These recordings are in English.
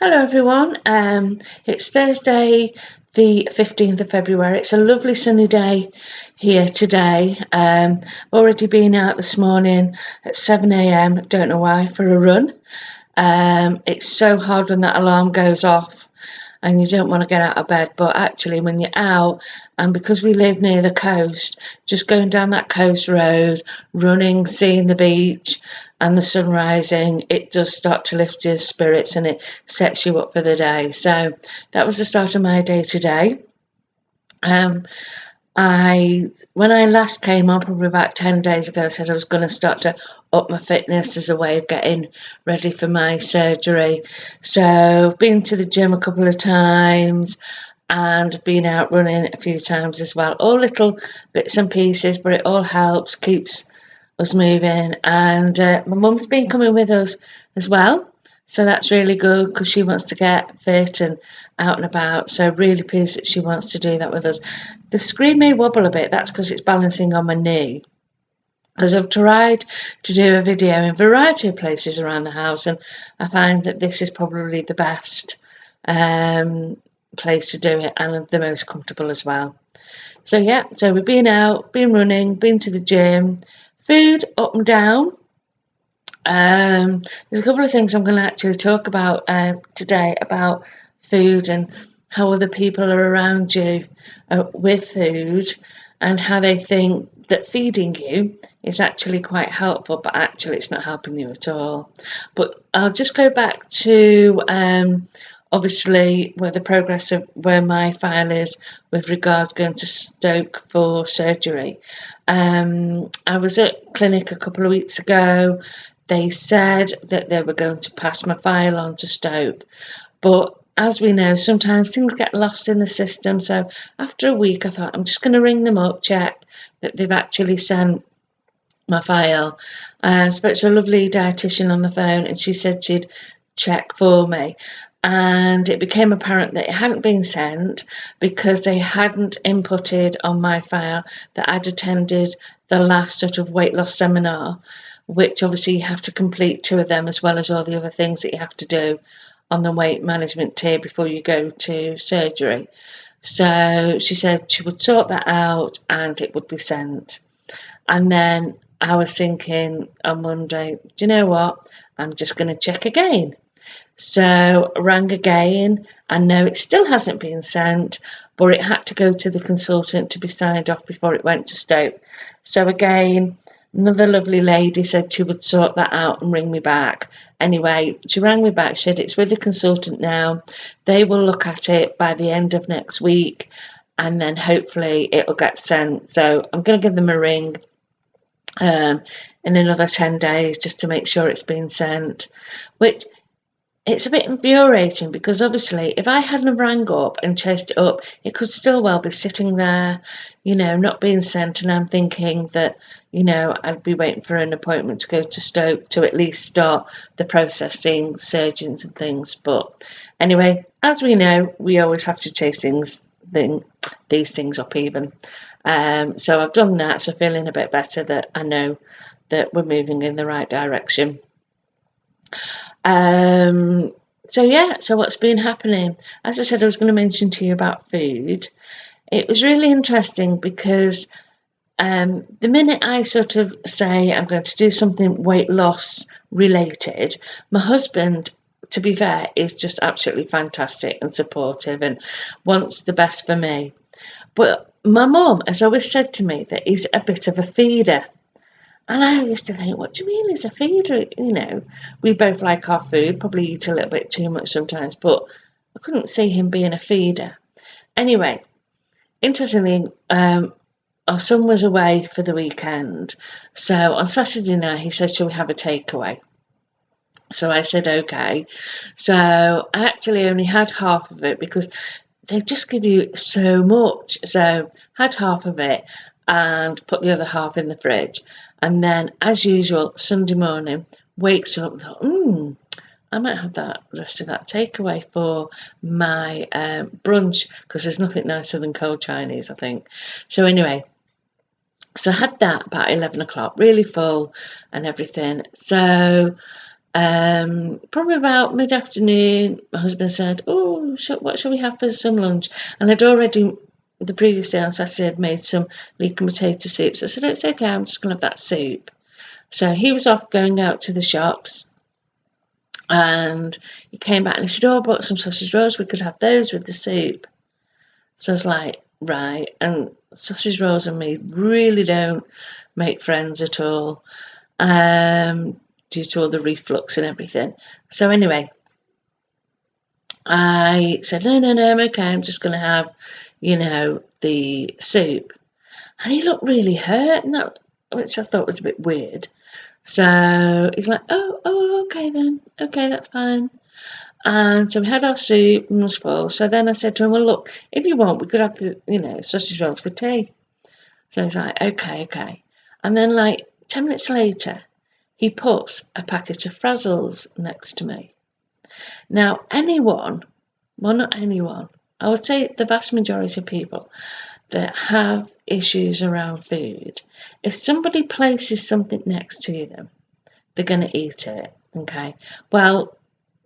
Hello everyone. It's Thursday, the 15th of February. It's a lovely sunny day here today. Already been out this morning at 7 a.m. Don't know why, for a run. It's so hard when that alarm goes off and you don't want to get out of bed, but actually when you're out, and because we live near the coast, just going down that coast road, running, seeing the beach and the sun rising, it does start to lift your spirits and it sets you up for the day. So that was the start of my day today. Um, when I last came on, probably about 10 days ago, I said I was going to start to up my fitness as a way of getting ready for my surgery. So I've been to the gym a couple of times and been out running a few times as well. All little bits and pieces, but it all helps, keeps us moving. And my mum's been coming with us as well. So that's really good because she wants to get fit and out and about. So really pleased that she wants to do that with us. The screen may wobble a bit. That's because it's balancing on my knee. Because I've tried to do a video in a variety of places around the house, and I find that this is probably the best place to do it and the most comfortable as well. So yeah, so we've been out, been running, been to the gym, food up and down. There's a couple of things I'm going to actually talk about today about food and how other people are around you with food and how they think that feeding you is actually quite helpful, but actually it's not helping you at all. But I'll just go back to obviously where the progress of where my file is with regards going to Stoke for surgery. I was at clinic a couple of weeks ago. They said that they were going to pass my file on to Stoke, but as we know, sometimes things get lost in the system. So after a week, I thought I'm just going to ring them up, check that they've actually sent my file. I spoke to a lovely dietitian on the phone, and she said she'd check for me. And it became apparent that it hadn't been sent because they hadn't inputted on my file that I'd attended the last sort of weight loss seminar, which obviously you have to complete 2 of them as well as all the other things that you have to do on the weight management tier before you go to surgery. So she said she would sort that out and it would be sent. And then I was thinking on Monday, do you know what? I'm just going to check again. So I rang again, and no, it still hasn't been sent, but it had to go to the consultant to be signed off before it went to Stoke. So again, another lovely lady said she would sort that out and ring me back. Anyway, she rang me back, she said it's with the consultant now. They will look at it by the end of next week, and then hopefully it'll get sent. So I'm going to give them a ring in another 10 days just to make sure it's been sent, which it's a bit infuriating because obviously if I hadn't rang up and chased it up, it could still well be sitting there, not being sent. And I'm thinking that, I'd be waiting for an appointment to go to Stoke to at least start the process, seeing surgeons and things. But anyway, as we know, we always have to chase these things up even. So I've done that, so feeling a bit better that I know that we're moving in the right direction. So what's been happening? As I said, I was going to mention to you about food. It was really interesting because the minute I sort of say I'm going to do something weight loss related, my husband, to be fair, is just absolutely fantastic and supportive and wants the best for me. But my mum has always said to me that he's a bit of a feeder. And I used to think, what do you mean he's a feeder? We both like our food, probably eat a little bit too much sometimes, but I couldn't see him being a feeder. Anyway, interestingly, our son was away for the weekend. So on Saturday night, he said, shall we have a takeaway? So I said, okay. So I actually only had half of it because they just give you so much. So had half of it and put the other half in the fridge. And then, as usual, Sunday morning, wakes up and thought, I might have the rest of that takeaway for my brunch because there's nothing nicer than cold Chinese, I think. So anyway, so I had that about 11 o'clock, really full and everything. So Probably about mid-afternoon, my husband said, "Oh, what shall we have for some lunch?" And I'd already, the previous day on Saturday, I'd made some leek and potato soup. So I said, "It's okay, I'm just going to have that soup." So he was off going out to the shops, and he came back and he said, "Oh, I bought some sausage rolls. We could have those with the soup." So I was like, right. And sausage rolls and me really don't make friends at all, due to all the reflux and everything. So anyway, I said, no, I'm okay. I'm just going to have, the soup. And he looked really hurt, and which I thought was a bit weird. So he's like, oh, okay then. Okay, that's fine. And so we had our soup and was full. So then I said to him, well, look, if you want, we could have the, sausage rolls for tea. So he's like, okay. And then 10 minutes later, he puts a packet of Frazzles next to me. Now, not anyone, I would say the vast majority of people that have issues around food, if somebody places something next to them, they're going to eat it, okay? Well,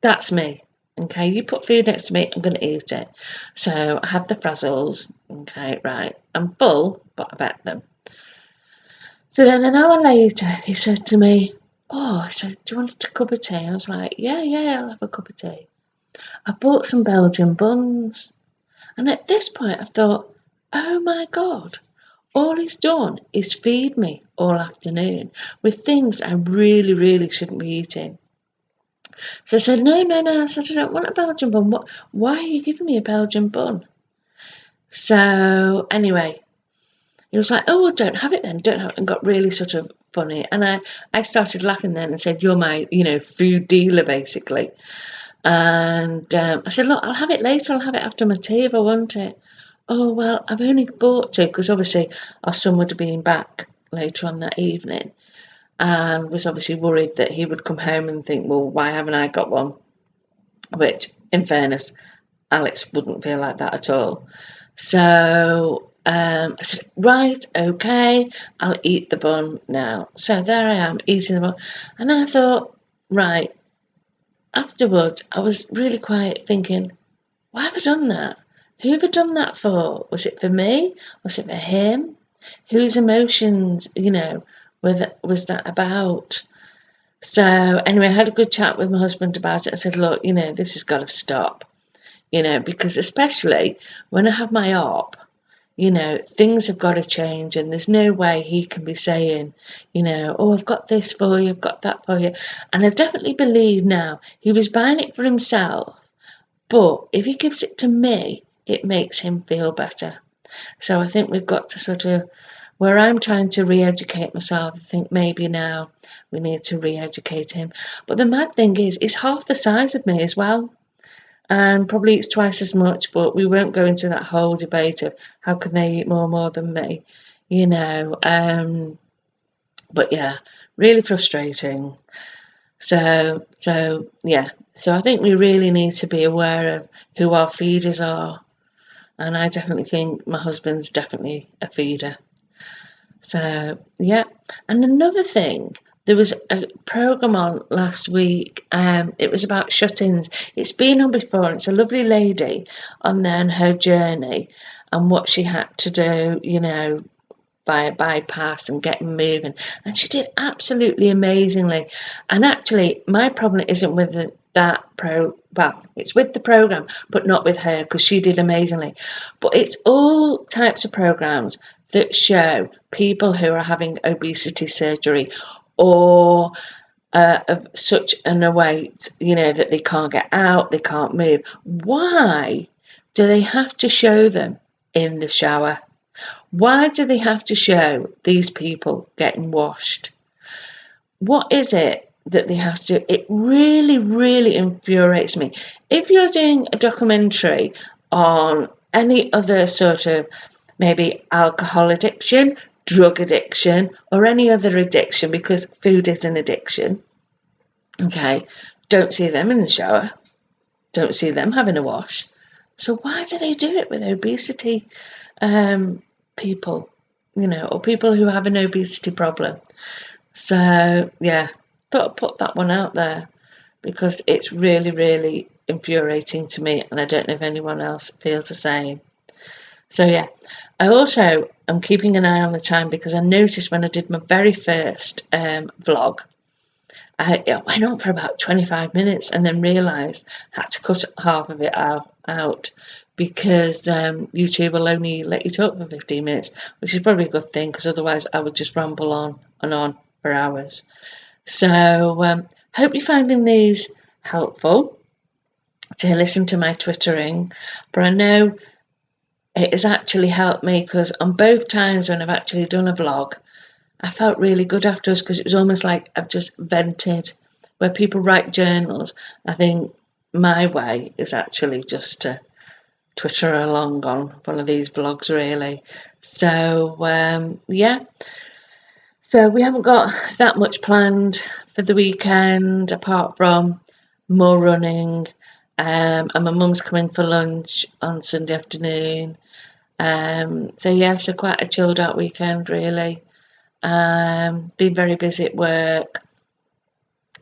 that's me, okay? You put food next to me, I'm going to eat it. So I have the Frazzles, okay, right. I'm full, but I've ate them. So then an hour later, he said to me, oh, I said, do you want a cup of tea? I was like, yeah, I'll have a cup of tea. I bought some Belgian buns. And at this point, I thought, oh my God, all he's done is feed me all afternoon with things I really, really shouldn't be eating. So I said, no. I said, I don't want a Belgian bun. Why are you giving me a Belgian bun? So anyway, he was like, oh, well, don't have it then. Don't have it. And got really sort of funny. And I started laughing then and said, you're my, food dealer, basically. And I said, look, I'll have it later. I'll have it after my tea if I want it. Oh, well, I've only bought two because obviously our son would have been back later on that evening and was obviously worried that he would come home and think, well, why haven't I got one? Which, in fairness, Alex wouldn't feel like that at all. So I said, right, okay, I'll eat the bun now. So there I am, eating the bun. And then I thought, right, afterwards, I was really quiet thinking, why have I done that? Who have I done that for? Was it for me? Was it for him? Whose emotions, was that about? So anyway, I had a good chat with my husband about it. I said, look, this has got to stop, because especially when I have my op, things have got to change and there's no way he can be saying, oh, I've got this for you, I've got that for you. And I definitely believe now he was buying it for himself, but if he gives it to me, it makes him feel better. So I think we've got to sort of, where I'm trying to re-educate myself, I think maybe now we need to re-educate him. But the mad thing is, he's half the size of me as well. And probably eats twice as much, but we won't go into that whole debate of how can they eat more than me, but yeah, really frustrating. So yeah, so I think we really need to be aware of who our feeders are, and I definitely think my husband's definitely a feeder. So yeah, and another thing, there was a program on last week. It was about shut-ins. It's been on before. It's a lovely lady on then her journey and what she had to do, via bypass and getting moving. And she did absolutely amazingly. And actually, my problem isn't with it's with the program, but not with her because she did amazingly. But it's all types of programs that show people who are having obesity surgery or of such an weight, that they can't get out, they can't move. Why do they have to show them in the shower? Why do they have to show these people getting washed? What is it that they have to do? It really, really infuriates me. If you're doing a documentary on any other sort of maybe alcohol addiction, drug addiction, or any other addiction, because food is an addiction, okay, don't see them in the shower, don't see them having a wash. So why do they do it with obesity people, or people who have an obesity problem? So yeah, thought I'd put that one out there because it's really, really infuriating to me, and I don't know if anyone else feels the same. So yeah, I also am keeping an eye on the time because I noticed when I did my very first vlog, it went on for about 25 minutes and then realised I had to cut half of it out because YouTube will only let you talk for 15 minutes, which is probably a good thing because otherwise I would just ramble on and on for hours. So hope you're finding these helpful to listen to my twittering, but I know it has actually helped me because on both times when I've actually done a vlog, I felt really good afterwards because it was almost like I've just vented. Where people write journals, I think my way is actually just to Twitter along on one of these vlogs, really. So yeah, so we haven't got that much planned for the weekend apart from more running. And my mum's coming for lunch on Sunday afternoon. So yeah, so quite a chilled out weekend, really. Been very busy at work.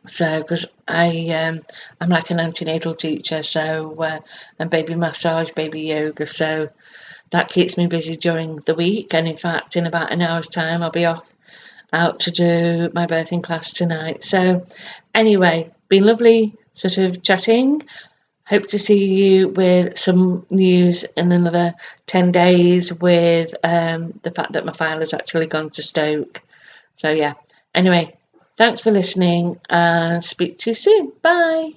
So, because I'm like an antenatal teacher, so and baby massage, baby yoga, so that keeps me busy during the week. And in fact, in about an hour's time, I'll be off out to do my birthing class tonight. So, anyway, been lovely sort of chatting. Hope to see you with some news in another 10 days with the fact that my file has actually gone to Stoke. So, yeah. Anyway, thanks for listening and speak to you soon. Bye.